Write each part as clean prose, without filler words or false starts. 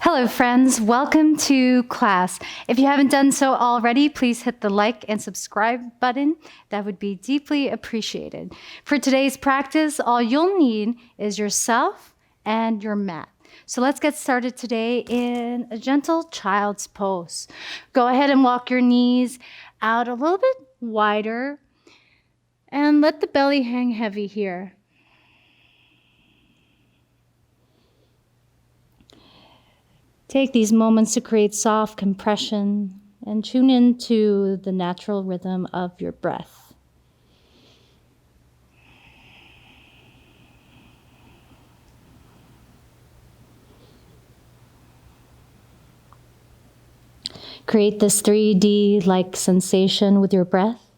Hello friends, welcome to class. If you haven't done so already, please hit the like and subscribe button. That would be deeply appreciated. For today's practice, all you'll need is yourself and your mat. So let's get started today in a gentle child's pose. Go ahead and walk your knees out a little bit wider and let the belly hang heavy here. Take these moments to create soft compression and tune into the natural rhythm of your breath. Create this 3D-like sensation with your breath,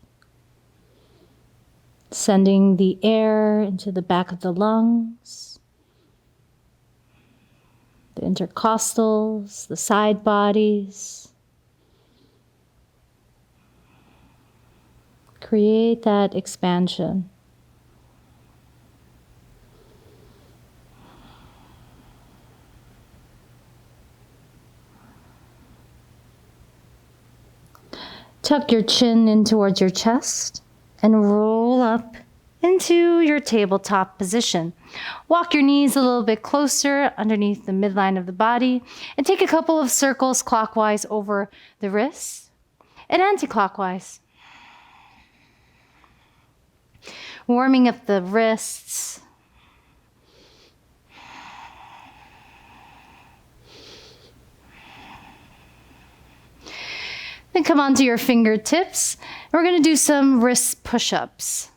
sending the air into the back of the lungs, the intercostals, the side bodies. Create that expansion. Tuck your chin in towards your chest and roll up into your tabletop position. Walk your knees a little bit closer underneath the midline of the body and take a couple of circles clockwise over the wrists and anti-clockwise. Warming up the wrists. Then come onto your fingertips. We're going to do some wrist push-ups.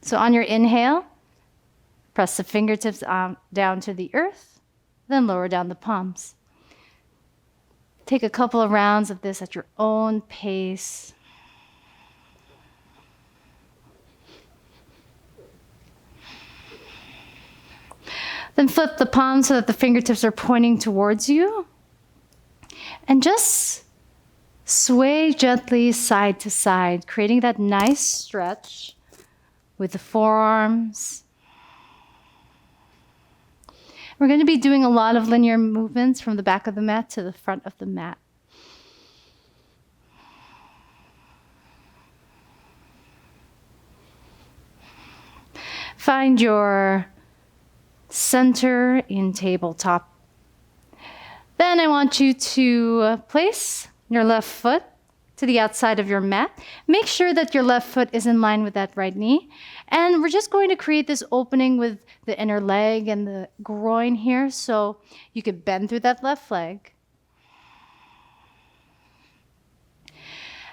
So on your inhale, press the fingertips down to the earth, then lower down the palms. Take a couple of rounds of this at your own pace. Then flip the palms so that the fingertips are pointing towards you. And just sway gently side to side, creating that nice stretch with the forearms. We're going to be doing a lot of linear movements from the back of the mat to the front of the mat. Find your center in tabletop. Then I want you to place your left foot to the outside of your mat. Make sure that your left foot is in line with that right knee. And we're just going to create this opening with the inner leg and the groin here, so you could bend through that left leg.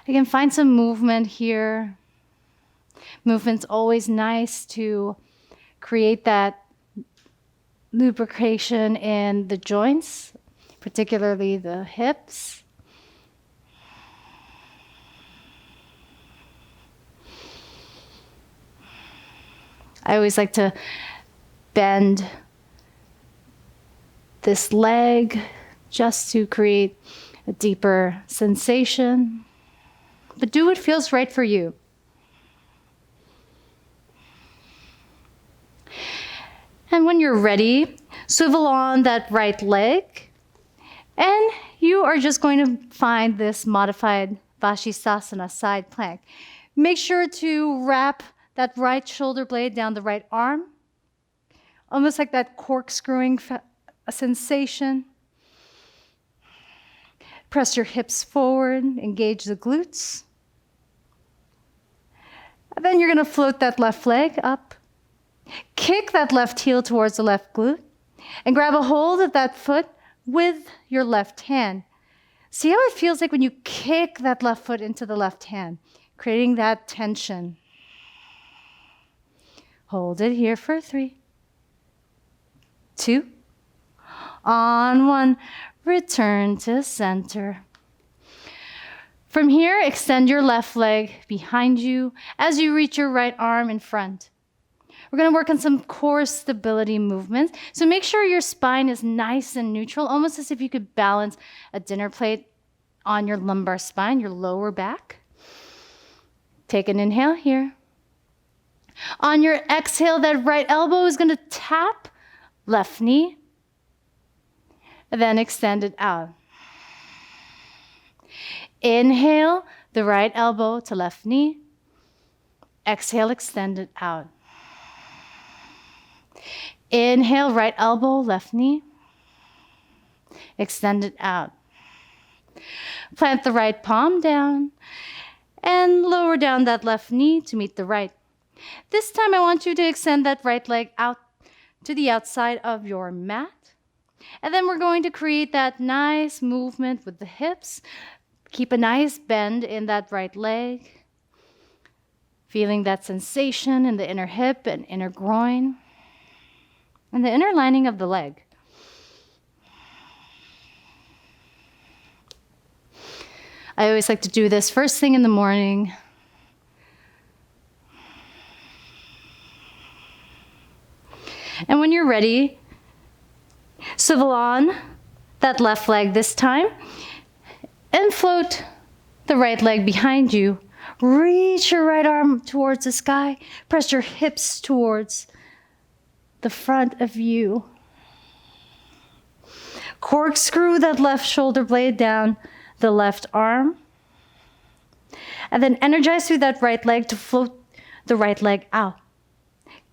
You can find some movement here. Movement's always nice to create that lubrication in the joints, particularly the hips. I always like to bend this leg just to create a deeper sensation. But do what feels right for you. And when you're ready, swivel on that right leg. And you are just going to find this modified Vashisthasana side plank. Make sure to wrap that right shoulder blade down the right arm, almost like that corkscrewing sensation. Press your hips forward, engage the glutes. And then you're going to float that left leg up. Kick that left heel towards the left glute and grab a hold of that foot with your left hand. See how it feels like when you kick that left foot into the left hand, creating that tension. Hold it here for 3, 2, on 1, return to center. From here, extend your left leg behind you as you reach your right arm in front. We're going to work on some core stability movements. So make sure your spine is nice and neutral, almost as if you could balance a dinner plate on your lumbar spine, your lower back. Take an inhale here. On your exhale, that right elbow is going to tap left knee. And then extend it out. Inhale, the right elbow to left knee. Exhale, extend it out. Inhale, right elbow, left knee. Extend it out. Plant the right palm down and lower down that left knee to meet the right. This time I want you to extend that right leg out to the outside of your mat. And then we're going to create that nice movement with the hips. Keep a nice bend in that right leg. Feeling that sensation in the inner hip and inner groin and the inner lining of the leg. I always like to do this first thing in the morning. And when you're ready, swivel on that left leg this time and float the right leg behind you. Reach your right arm towards the sky. Press your hips towards the front of you. Corkscrew that left shoulder blade down the left arm. And then energize through that right leg to float the right leg out.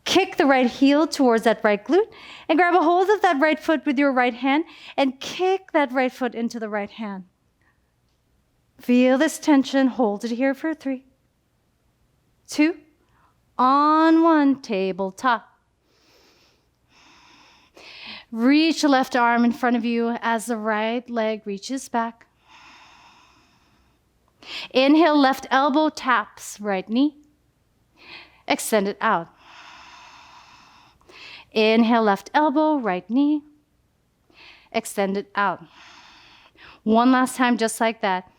Kick the right heel towards that right glute and grab a hold of that right foot with your right hand and kick that right foot into the right hand. Feel this tension. Hold it here for 3, 2, on 1, tabletop. Reach the left arm in front of you as the right leg reaches back. Inhale, left elbow taps right knee. Extend it out. Inhale, left elbow, right knee. Extend it out. One last time, just like that.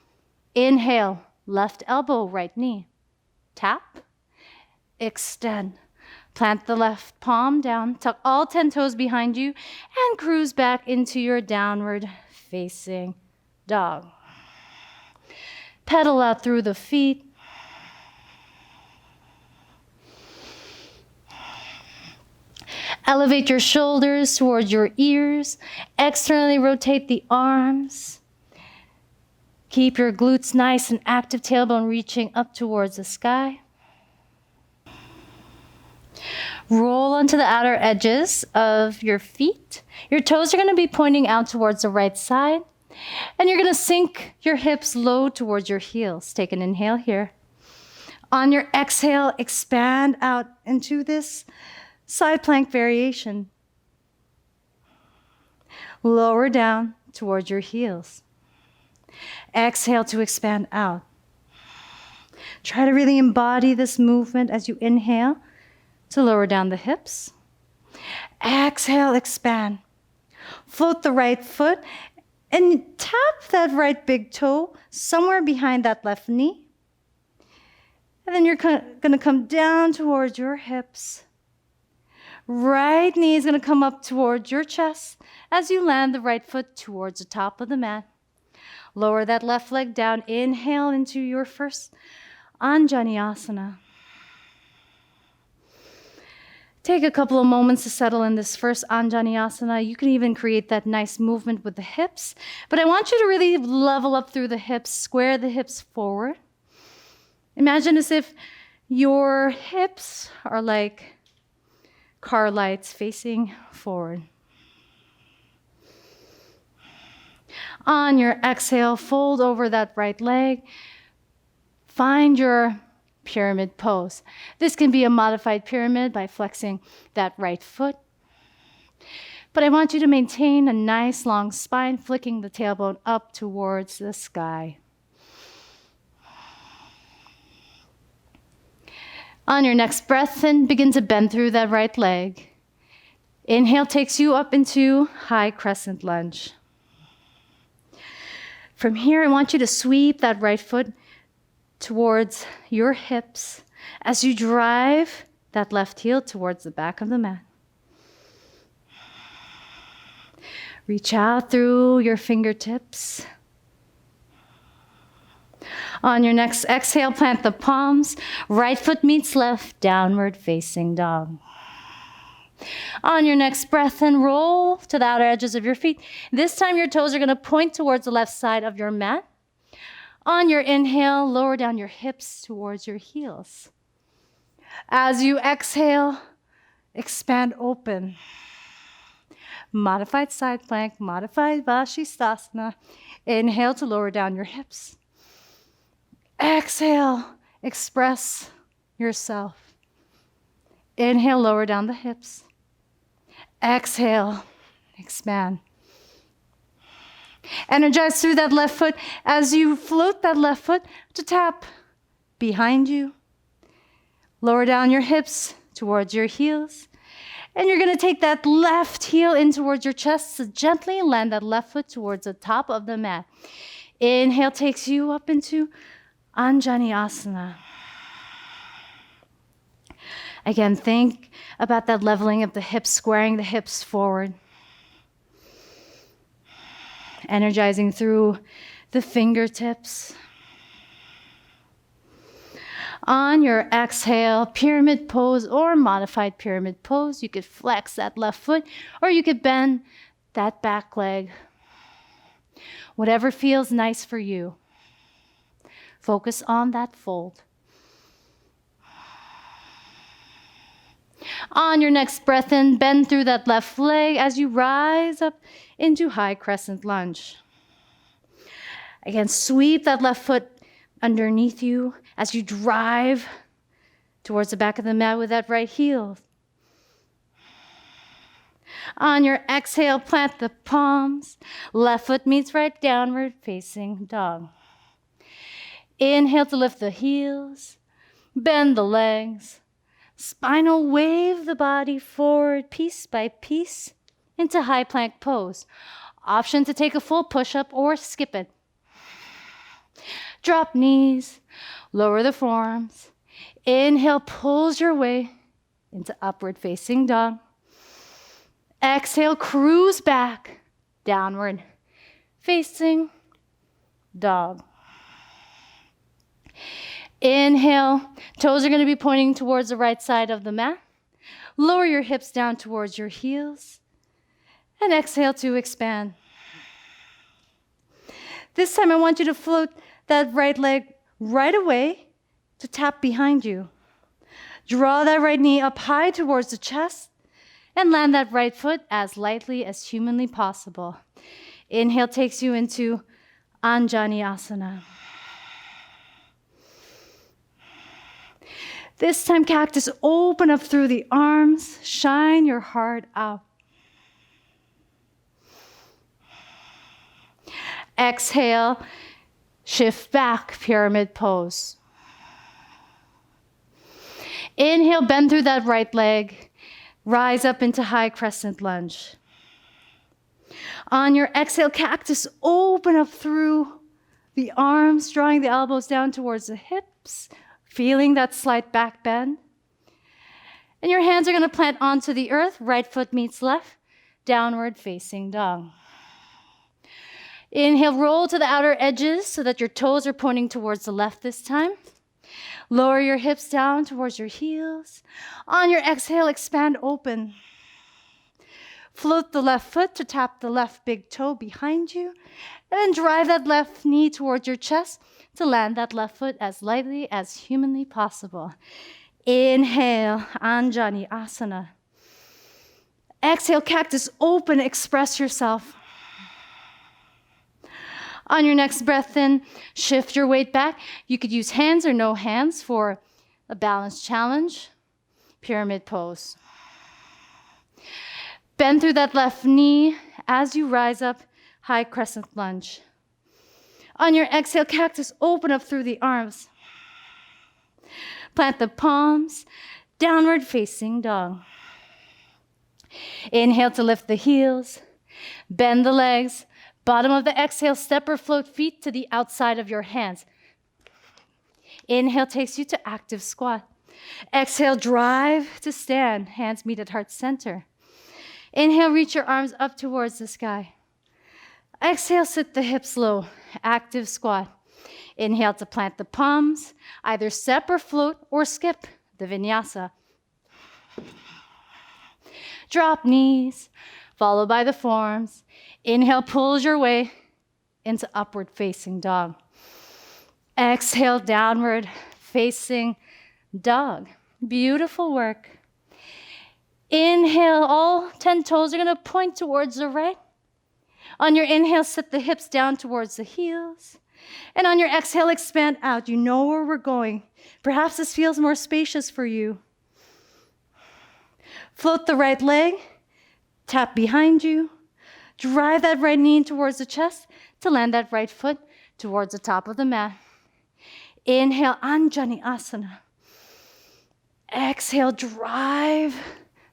Inhale, left elbow, right knee. Tap. Extend. Plant the left palm down. Tuck all 10 toes behind you and cruise back into your downward facing dog. Pedal out through the feet. Elevate your shoulders towards your ears. Externally rotate the arms. Keep your glutes nice and active, tailbone reaching up towards the sky. Roll onto the outer edges of your feet. Your toes are going to be pointing out towards the right side. And you're going to sink your hips low towards your heels. Take an inhale here. On your exhale, expand out into this side plank variation. Lower down towards your heels. Exhale to expand out. Try to really embody this movement as you inhale to lower down the hips. Exhale, expand. Float the right foot and tap that right big toe somewhere behind that left knee. And then you're going to come down towards your hips. Right knee is going to come up towards your chest as you land the right foot towards the top of the mat. Lower that left leg down. Inhale into your first Anjaneyasana. Take a couple of moments to settle in this first Anjaneyasana. You can even create that nice movement with the hips. But I want you to really level up through the hips, square the hips forward. Imagine as if your hips are like car lights facing forward. On your exhale, fold over that right leg. Find your pyramid pose. This can be a modified pyramid by flexing that right foot. But I want you to maintain a nice long spine, flicking the tailbone up towards the sky. On your next breath in, begin to bend through that right leg. Inhale takes you up into high crescent lunge. From here, I want you to sweep that right foot towards your hips as you drive that left heel towards the back of the mat. Reach out through your fingertips. On your next exhale, plant the palms. Right foot meets left, downward facing dog. On your next breath in, roll to the outer edges of your feet. This time your toes are going to point towards the left side of your mat. On your inhale, lower down your hips towards your heels. As you exhale, expand open. Modified side plank, modified Vashisthasana. Inhale to lower down your hips. Exhale, express yourself. Inhale, lower down the hips. Exhale, expand. Energize through that left foot as you float that left foot to tap behind you. Lower down your hips towards your heels. And you're going to take that left heel in towards your chest. So gently land that left foot towards the top of the mat. Inhale takes you up into Anjaneyasana. Again, think about that leveling of the hips, squaring the hips forward. Energizing through the fingertips. On your exhale, pyramid pose or modified pyramid pose. You could flex that left foot or you could bend that back leg. Whatever feels nice for you. Focus on that fold. On your next breath in, bend through that left leg as you rise up into high crescent lunge. Again, sweep that left foot underneath you as you drive towards the back of the mat with that right heel. On your exhale, plant the palms. Left foot meets right, downward facing dog. Inhale to lift the heels, bend the legs. Spinal wave the body forward piece by piece into high plank pose. Option to take a full push-up or skip it. Drop knees, lower the forearms. Inhale, pulls your way into upward facing dog. Exhale, cruise back, downward facing dog. Inhale, toes are going to be pointing towards the right side of the mat. Lower your hips down towards your heels. And exhale to expand. This time I want you to float that right leg right away to tap behind you. Draw that right knee up high towards the chest and land that right foot as lightly as humanly possible. Inhale takes you into Anjaneyasana. This time, cactus, open up through the arms. Shine your heart out. Exhale, shift back, pyramid pose. Inhale, bend through that right leg. Rise up into high crescent lunge. On your exhale, cactus, open up through the arms, drawing the elbows down towards the hips. Feeling that slight back bend. And your hands are going to plant onto the earth. Right foot meets left. Downward facing dog. Inhale, roll to the outer edges so that your toes are pointing towards the left this time. Lower your hips down towards your heels. On your exhale, expand open. Float the left foot to tap the left big toe behind you. And then drive that left knee towards your chest to land that left foot as lightly as humanly possible. Inhale, Anjaneyasana. Exhale, cactus, open, express yourself. On your next breath in, shift your weight back. You could use hands or no hands for a balance challenge. Pyramid pose. Bend through that left knee as you rise up, high crescent lunge. On your exhale, cactus, open up through the arms. Plant the palms, downward facing dog. Inhale to lift the heels, bend the legs. Bottom of the exhale, step or float feet to the outside of your hands. Inhale takes you to active squat. Exhale, drive to stand. Hands meet at heart center. Inhale, reach your arms up towards the sky. Exhale, sit the hips low. Active squat. Inhale to plant the palms. Either step or float or skip the vinyasa. Drop knees, followed by the forearms. Inhale, pulls your way into upward facing dog. Exhale, downward facing dog. Beautiful work. Inhale, all 10 toes are going to point towards the right. On your inhale, sit the hips down towards the heels. And on your exhale, expand out. You know where we're going. Perhaps this feels more spacious for you. Float the right leg, tap behind you. Drive that right knee in towards the chest to land that right foot towards the top of the mat. Inhale, Anjani Asana. Exhale, drive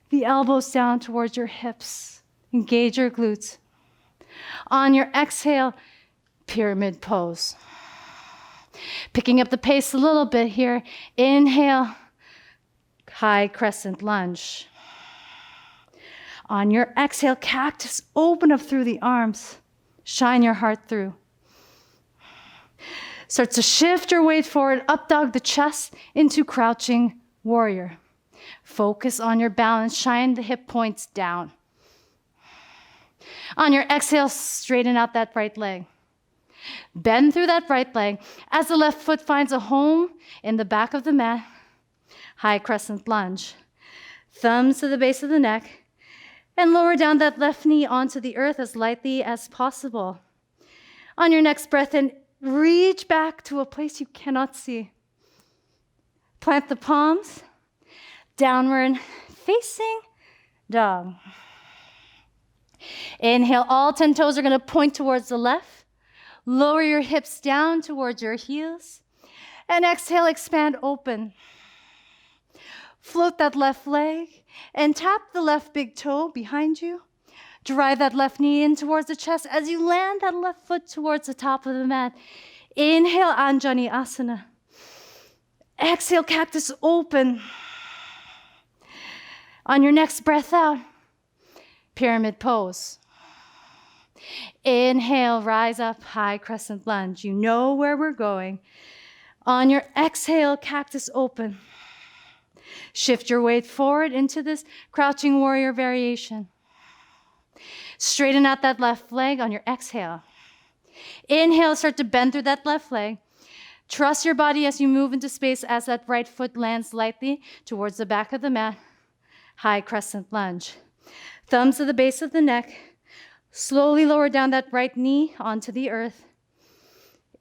the elbows down towards your hips. Engage your glutes. On your exhale, pyramid pose. Picking up the pace a little bit here. Inhale, high crescent lunge. On your exhale, cactus, open up through the arms. Shine your heart through. Start to shift your weight forward, up dog the chest into crouching warrior. Focus on your balance, shine the hip points down. On your exhale, straighten out that right leg. Bend through that right leg as the left foot finds a home in the back of the mat. High crescent lunge. Thumbs to the base of the neck. And lower down that left knee onto the earth as lightly as possible. On your next breath in, reach back to a place you cannot see. Plant the palms. Downward facing dog. Inhale, all 10 toes are going to point towards the left. Lower your hips down towards your heels. And exhale, expand open. Float that left leg and tap the left big toe behind you. Drive that left knee in towards the chest as you land that left foot towards the top of the mat. Inhale, Anjani Asana. Exhale, cactus open. On your next breath out, pyramid pose. Inhale, rise up, high crescent lunge. You know where we're going. On your exhale, cactus open. Shift your weight forward into this crouching warrior variation. Straighten out that left leg on your exhale. Inhale, start to bend through that left leg. Trust your body as you move into space as that right foot lands lightly towards the back of the mat. High crescent lunge. Thumbs to the base of the neck. Slowly lower down that right knee onto the earth.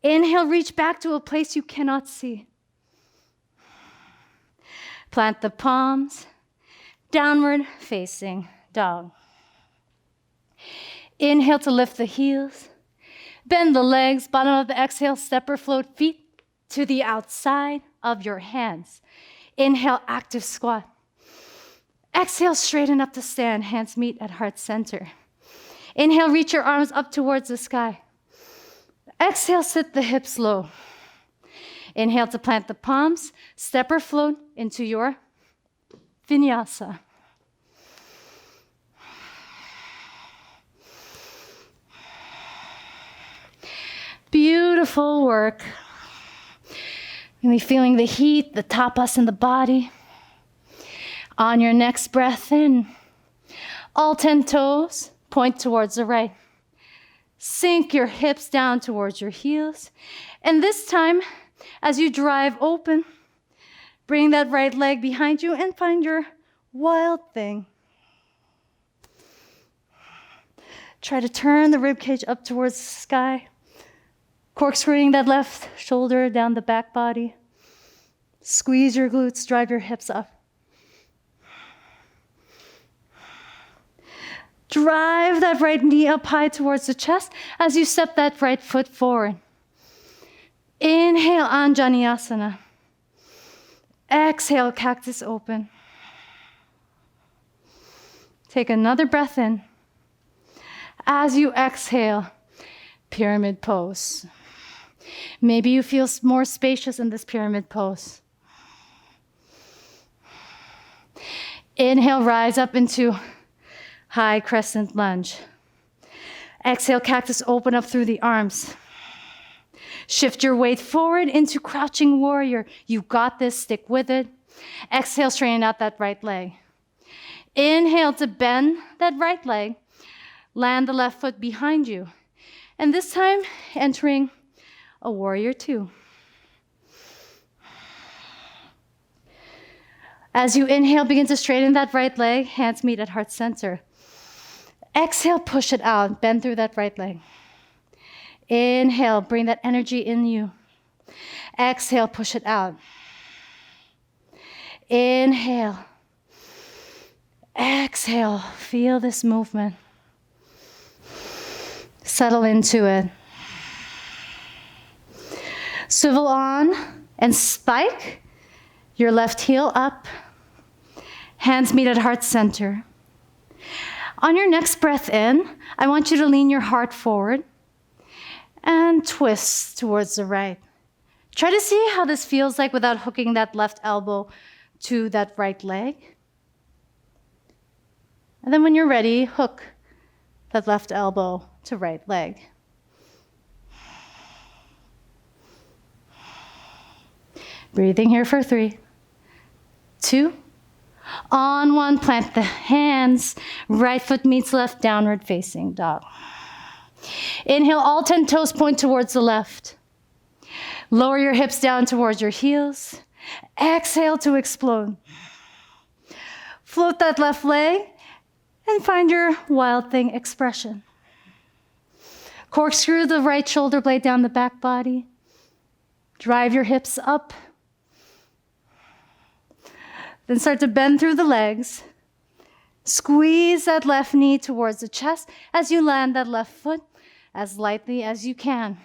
Inhale, reach back to a place you cannot see. Plant the palms. Downward facing dog. Inhale to lift the heels. Bend the legs. Bottom of the exhale, step or float feet to the outside of your hands. Inhale, active squat. Exhale, straighten up to stand. Hands meet at heart center. Inhale, reach your arms up towards the sky. Exhale, sit the hips low. Inhale to plant the palms. Step or float into your Vinyasa. Beautiful work. Really feeling the heat, the tapas in the body. On your next breath in, all 10 toes point towards the right. Sink your hips down towards your heels. And this time, as you drive open, bring that right leg behind you and find your wild thing. Try to turn the ribcage up towards the sky. Corkscrewing that left shoulder down the back body. Squeeze your glutes, drive your hips up. Drive that right knee up high towards the chest as you step that right foot forward. Inhale, Anjani Asana. Exhale, cactus open. Take another breath in. As you exhale, pyramid pose. Maybe you feel more spacious in this pyramid pose. Inhale, rise up into high crescent lunge. Exhale, cactus open up through the arms. Shift your weight forward into crouching warrior. You got this, stick with it. Exhale, straighten out that right leg. Inhale to bend that right leg. Land the left foot behind you. And this time, entering a warrior two. As you inhale, begin to straighten that right leg. Hands meet at heart center. Exhale, push it out. Bend through that right leg. Inhale, bring that energy in you. Exhale, push it out. Inhale. Exhale, feel this movement. Settle into it. Swivel on and spike your left heel up. Hands meet at heart center. On your next breath in, I want you to lean your heart forward and twist towards the right. Try to see how this feels like without hooking that left elbow to that right leg. And then when you're ready, hook that left elbow to right leg. Breathing here for 3, 2. On 1, plant the hands. Right foot meets left, downward facing dog. Inhale, all 10 toes point towards the left. Lower your hips down towards your heels. Exhale to explode. Float that left leg and find your wild thing expression. Corkscrew the right shoulder blade down the back body. Drive your hips up. Then start to bend through the legs. Squeeze that left knee towards the chest as you land that left foot as lightly as you can.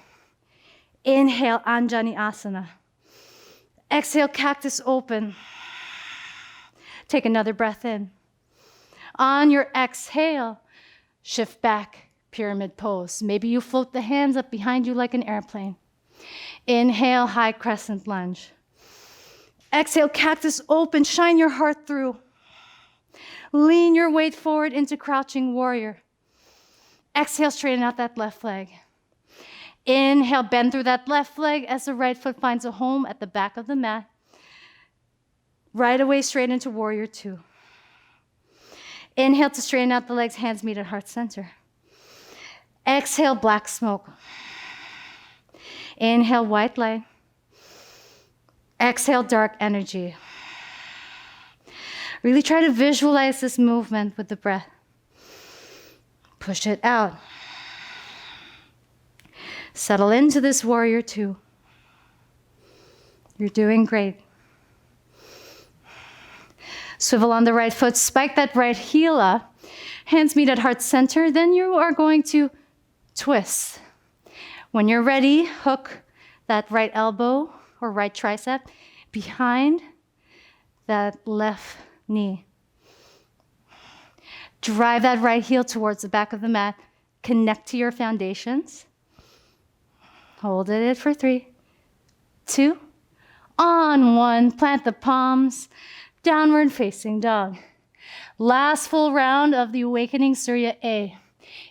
Inhale, Anjani Asana. Exhale, cactus open. Take another breath in. On your exhale, shift back, pyramid pose. Maybe you float the hands up behind you like an airplane. Inhale, high crescent lunge. Exhale, cactus open, shine your heart through. Lean your weight forward into crouching warrior. Exhale, straighten out that left leg. Inhale, bend through that left leg as the right foot finds a home at the back of the mat. Right away, straight into warrior two. Inhale to straighten out the legs, hands meet at heart center. Exhale, black smoke. Inhale, white light. Exhale, dark energy. Really try to visualize this movement with the breath. Push it out. Settle into this warrior two. You're doing great. Swivel on the right foot, spike that right heel up. Hands meet at heart center. Then you are going to twist. When you're ready, hook that right elbow or right tricep behind that left knee. Drive that right heel towards the back of the mat. Connect to your foundations. Hold it for 3, 2. On 1, plant the palms. Downward facing dog. Last full round of the awakening Surya A.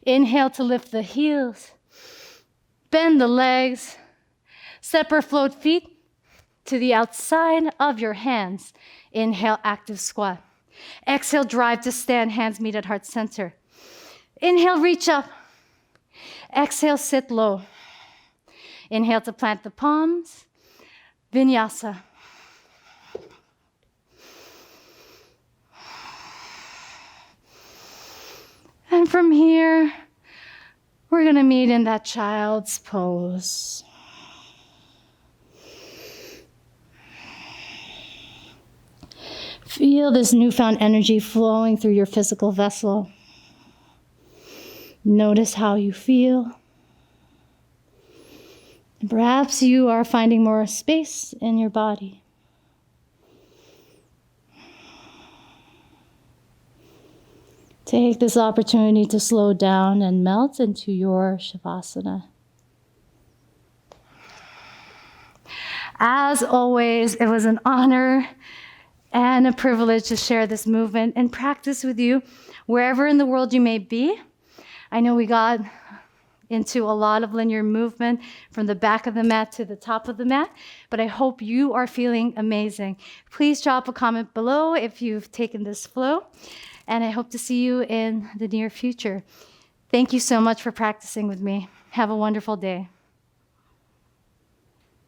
Inhale to lift the heels. Bend the legs. Step or float feet to the outside of your hands. Inhale, active squat. Exhale, drive to stand, hands meet at heart center. Inhale, reach up. Exhale, sit low. Inhale to plant the palms. Vinyasa. And from here, we're going to meet in that child's pose. Feel this newfound energy flowing through your physical vessel. Notice how you feel. And perhaps you are finding more space in your body. Take this opportunity to slow down and melt into your Shavasana. As always, it was an honor and a privilege to share this movement and practice with you wherever in the world you may be. I know we got into a lot of linear movement from the back of the mat to the top of the mat, but I hope you are feeling amazing. Please drop a comment below if you've taken this flow. and I hope to see you in the near future. Thank you so much for practicing with me. Have a wonderful day.